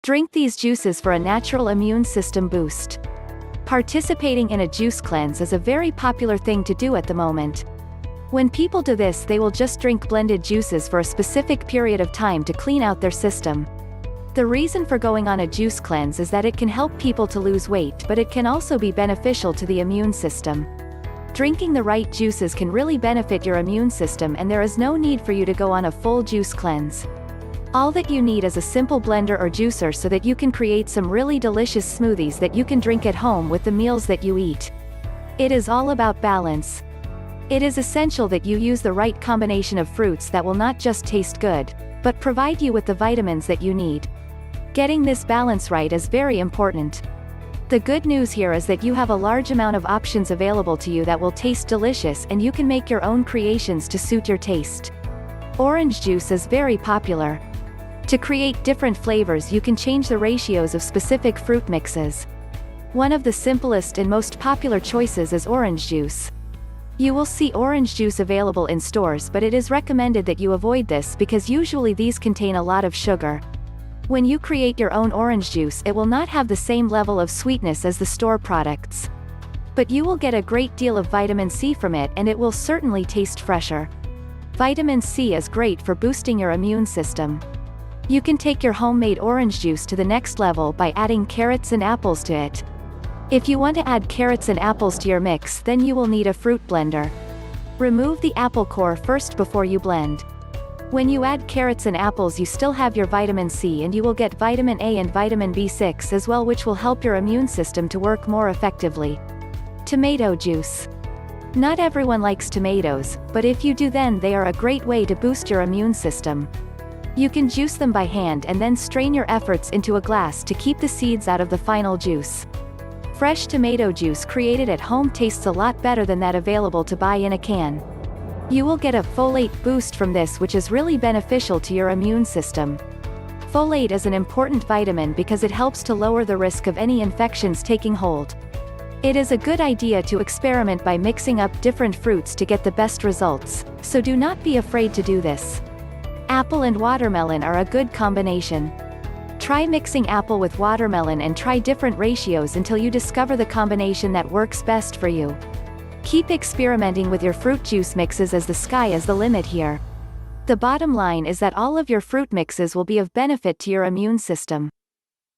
Drink these juices for a natural immune system boost. Participating in a juice cleanse is a very popular thing to do at the moment. When people do this, they will just drink blended juices for a specific period of time to clean out their system. The reason for going on a juice cleanse is that it can help people to lose weight, but it can also be beneficial to the immune system. Drinking the right juices can really benefit your immune system, and there is no need for you to go on a full juice cleanse. All that you need is a simple blender or juicer so that you can create some really delicious smoothies that you can drink at home with the meals that you eat. It is all about balance. It is essential that you use the right combination of fruits that will not just taste good, but provide you with the vitamins that you need. Getting this balance right is very important. The good news here is that you have a large amount of options available to you that will taste delicious, and you can make your own creations to suit your taste. Orange juice is very popular. To create different flavors, you can change the ratios of specific fruit mixes. One of the simplest and most popular choices is orange juice. You will see orange juice available in stores, but it is recommended that you avoid this because usually these contain a lot of sugar. When you create your own orange juice, it will not have the same level of sweetness as the store products. But you will get a great deal of vitamin C from it, and it will certainly taste fresher. Vitamin C is great for boosting your immune system. You can take your homemade orange juice to the next level by adding carrots and apples to it. If you want to add carrots and apples to your mix, then you will need a fruit blender. Remove the apple core first before you blend. When you add carrots and apples, you still have your vitamin C, and you will get vitamin A and vitamin B6 as well, which will help your immune system to work more effectively. Tomato juice. Not everyone likes tomatoes, but if you do, then they are a great way to boost your immune system. You can juice them by hand and then strain your efforts into a glass to keep the seeds out of the final juice. Fresh tomato juice created at home tastes a lot better than that available to buy in a can. You will get a folate boost from this, which is really beneficial to your immune system. Folate is an important vitamin because it helps to lower the risk of any infections taking hold. It is a good idea to experiment by mixing up different fruits to get the best results, so do not be afraid to do this. Apple and watermelon are a good combination. Try mixing apple with watermelon and try different ratios until you discover the combination that works best for you. Keep experimenting with your fruit juice mixes, as the sky is the limit here. The bottom line is that all of your fruit mixes will be of benefit to your immune system.